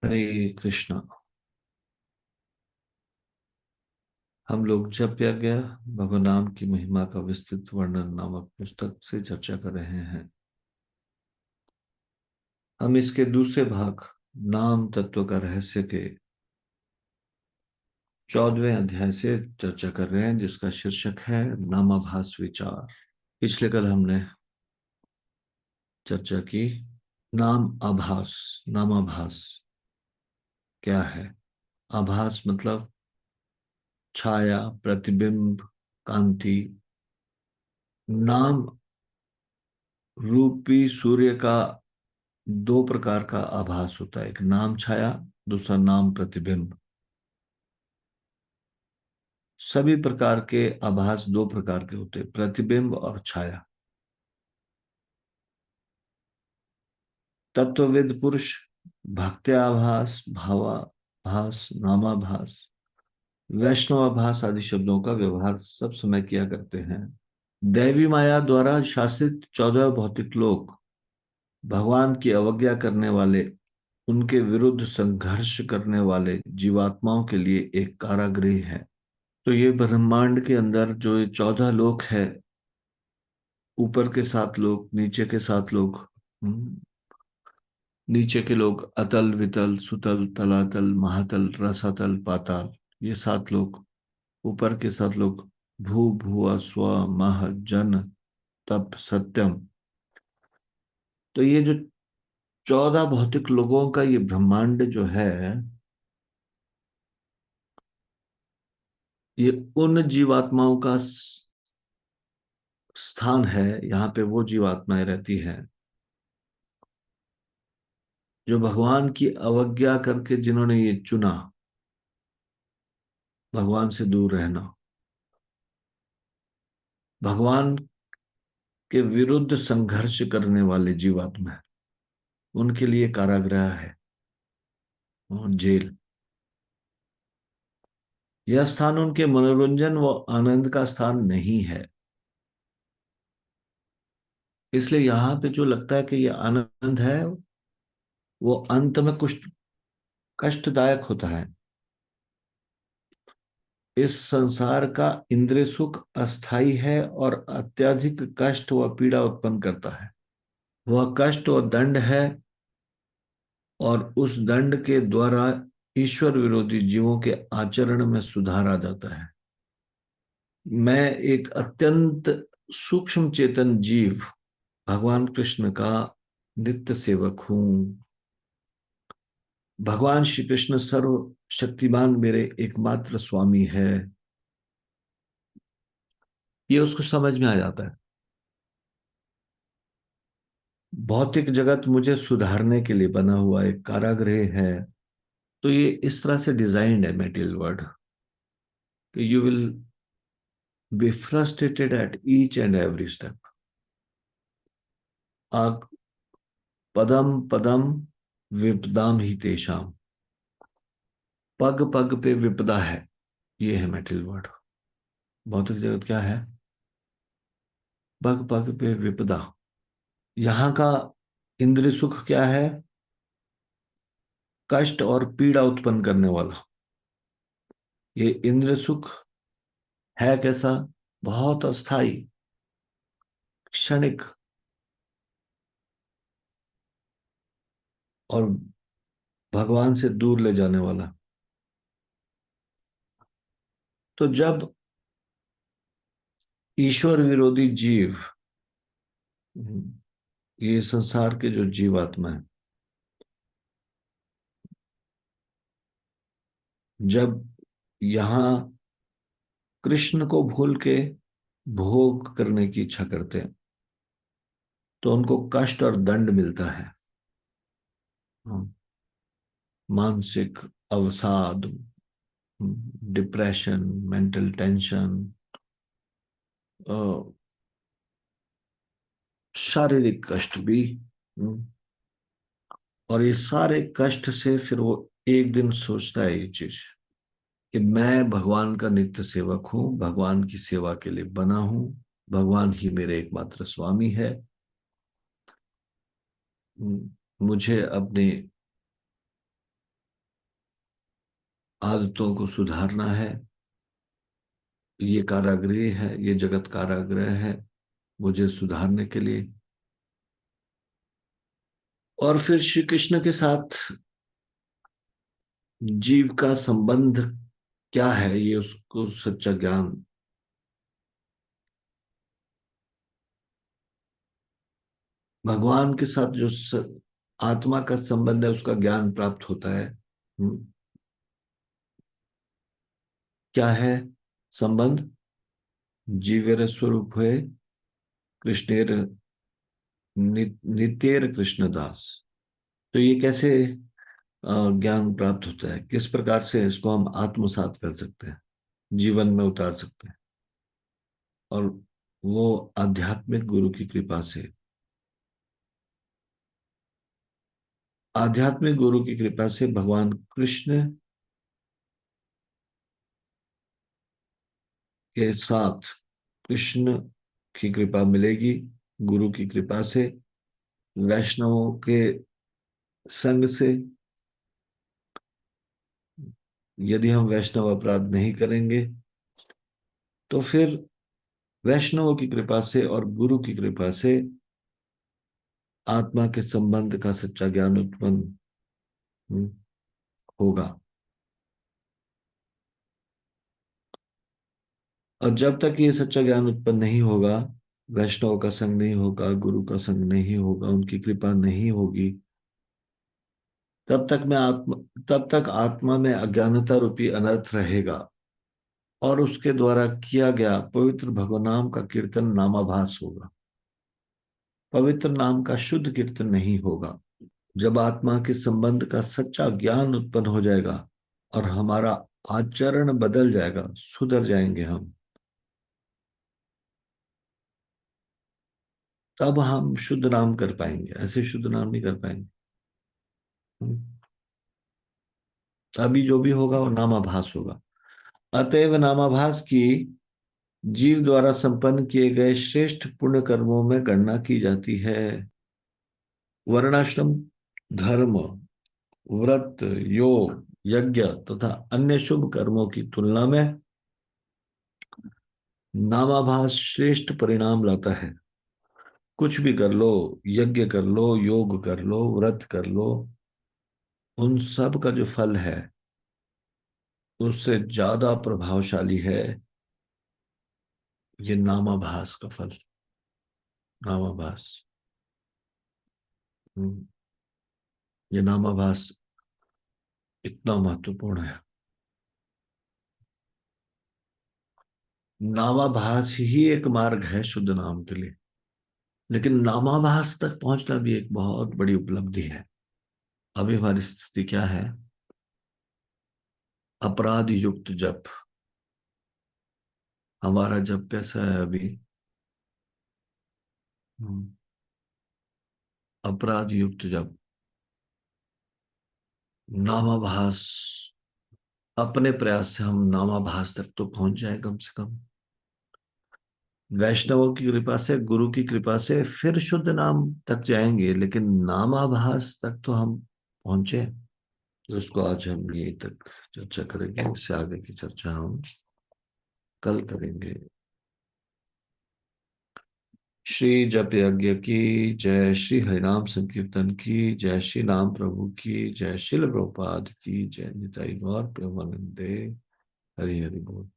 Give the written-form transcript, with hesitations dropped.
हरे कृष्णा। हम लोग जप यज्ञ भगवान नाम की महिमा का विस्तृत वर्णन नामक पुस्तक से चर्चा कर रहे हैं। हम इसके दूसरे भाग नाम तत्व का रहस्य के 14वें अध्याय से चर्चा कर रहे हैं, जिसका शीर्षक है नामाभास विचार। पिछले कल हमने चर्चा की नाम आभास। नामाभास क्या है? आभास मतलब छाया, प्रतिबिंब, कांति। नाम रूपी सूर्य का दो प्रकार का आभास होता है, एक नाम छाया, दूसरा नाम प्रतिबिंब। सभी प्रकार के आभास दो प्रकार के होते हैं, प्रतिबिंब और छाया। तत्वविद पुरुष भक्त्याभास, भावाभास, नामाभास, वैष्णवाभास आदि शब्दों का व्यवहार सब समय किया करते हैं। दैवी माया द्वारा शासित 14 भौतिक लोक भगवान की अवज्ञा करने वाले, उनके विरुद्ध संघर्ष करने वाले जीवात्माओं के लिए एक कारागृह है। तो ये ब्रह्मांड के अंदर जो ये 14 लोक है, ऊपर के 7 लोक, नीचे के 7 लोक। नीचे के लोग अतल, वितल, सुतल, तलातल, महातल, रसातल, पाताल, ये 7 लोक। ऊपर के 7 लोग भू, भुआ, स्व, मह, जन, तप, सत्यम। तो ये जो 14 भौतिक लोगों का ये ब्रह्मांड जो है, ये उन जीवात्माओं का स्थान है। यहाँ पे वो जीवात्माएं रहती हैं जो भगवान की अवज्ञा करके, जिन्होंने ये चुना भगवान से दूर रहना, भगवान के विरुद्ध संघर्ष करने वाले जीवात्मा, उनके लिए कारागृह है और जेल। यह स्थान उनके मनोरंजन व आनंद का स्थान नहीं है। इसलिए यहाँ पे जो लगता है कि यह आनंद है, वो अंत में कुछ कष्टदायक होता है। इस संसार का इंद्रिय सुख अस्थाई है और अत्यधिक कष्ट व पीड़ा उत्पन्न करता है। वह कष्ट और दंड है, और उस दंड के द्वारा ईश्वर विरोधी जीवों के आचरण में सुधार आ जाता है। मैं एक अत्यंत सूक्ष्म चेतन जीव भगवान कृष्ण का नित्य सेवक हूं। भगवान श्री कृष्ण सर्व शक्तिमान मेरे एकमात्र स्वामी है। ये उसको समझ में आ जाता है। भौतिक जगत मुझे सुधारने के लिए बना हुआ एक कारागृह है। तो ये इस तरह से डिजाइन्ड है मेटेरियल वर्ल्ड, कि you will be frustrated at each and every step. आग पदम पदम विपदाम ही तेषाम। पग पग पे विपदा है। ये है मेटेरियल वर्ल्ड। भौतिक जगत क्या है? पग पग पे विपदा। यहाँ का इंद्रिय सुख क्या है? कष्ट और पीड़ा उत्पन्न करने वाला। ये इंद्रिय सुख है कैसा? बहुत अस्थाई, क्षणिक और भगवान से दूर ले जाने वाला। तो जब ईश्वर विरोधी जीव, ये संसार के जो जीवात्मा है, जब यहाँ कृष्ण को भूल के भोग करने की इच्छा करते हैं, तो उनको कष्ट और दंड मिलता है। मानसिक अवसाद, डिप्रेशन, मेंटल टेंशन, शारीरिक कष्ट भी। और ये सारे कष्ट से फिर वो एक दिन सोचता है ये चीज, कि मैं भगवान का नित्य सेवक हूं, भगवान की सेवा के लिए बना हूं, भगवान ही मेरे एकमात्र स्वामी है। मुझे अपने आदतों को सुधारना है। ये कारागृह है, ये जगत कारागृह है मुझे सुधारने के लिए। और फिर श्री कृष्ण के साथ जीव का संबंध क्या है, ये उसको सच्चा ज्ञान। भगवान के साथ जो आत्मा का संबंध है उसका ज्ञान प्राप्त होता है। क्या है संबंध? जीवेर स्वरूप है कृष्णेर नितेर कृष्णदास। तो ये कैसे ज्ञान प्राप्त होता है, किस प्रकार से इसको हम आत्मसात कर सकते हैं, जीवन में उतार सकते हैं? और वो आध्यात्मिक गुरु की कृपा से। आध्यात्मिक गुरु की कृपा से भगवान कृष्ण के साथ कृष्ण की कृपा मिलेगी। गुरु की कृपा से, वैष्णवों के संग से। यदि हम वैष्णव अपराध नहीं करेंगे तो फिर वैष्णवों की कृपा से और गुरु की कृपा से आत्मा के संबंध का सच्चा ज्ञान उत्पन्न होगा। और जब तक ये सच्चा ज्ञान उत्पन्न नहीं होगा, वैष्णव का संग नहीं होगा, गुरु का संग नहीं होगा, उनकी कृपा नहीं होगी, तब तक आत्मा में अज्ञानता रूपी अनर्थ रहेगा। और उसके द्वारा किया गया पवित्र भगवनाम का कीर्तन नामाभास होगा। पवित्र नाम का शुद्ध कीर्तन नहीं होगा। जब आत्मा के संबंध का सच्चा ज्ञान उत्पन्न हो जाएगा और हमारा आचरण बदल जाएगा, सुधर जाएंगे हम, तब हम शुद्ध नाम कर पाएंगे। ऐसे शुद्ध नाम नहीं कर पाएंगे। अभी जो भी होगा वो नामाभास होगा। अतएव नामाभास की जीव द्वारा संपन्न किए गए श्रेष्ठ पुण्य कर्मों में गणना की जाती है। वर्णाश्रम धर्म, व्रत, योग, यज्ञ तथा अन्य शुभ कर्मों की तुलना में नामाभास श्रेष्ठ परिणाम लाता है। कुछ भी कर लो, यज्ञ कर लो, योग कर लो, व्रत कर लो, उन सब का जो फल है उससे ज्यादा प्रभावशाली है ये नामाभास का फल। नामाभास, हम्म, ये नामाभास इतना महत्वपूर्ण है। नामाभास ही एक मार्ग है शुद्ध नाम के लिए। लेकिन नामाभास तक पहुंचना भी एक बहुत बड़ी उपलब्धि है। अभी हमारी स्थिति क्या है? अपराध युक्त जप। हमारा जप कैसा है अभी? हम्म, अपराध युक्त जप। नामाभास, अपने प्रयास से हम नामाभास तक तो पहुंच जाए कम से कम। वैष्णवों की कृपा से, गुरु की कृपा से फिर शुद्ध नाम तक जाएंगे, लेकिन नामाभास तक तो हम पहुंचे। तो इसको आज हम यहीं तक चर्चा करेंगे। इससे आगे की चर्चा हम कल करेंगे। श्री जप यज्ञ की जय, श्री हरिनाम संकीर्तन की जय, श्री नाम प्रभु की जय, शिल प्रभुपाद की जय, निताई गौर प्रेमानंदे। हरि हरि बोल।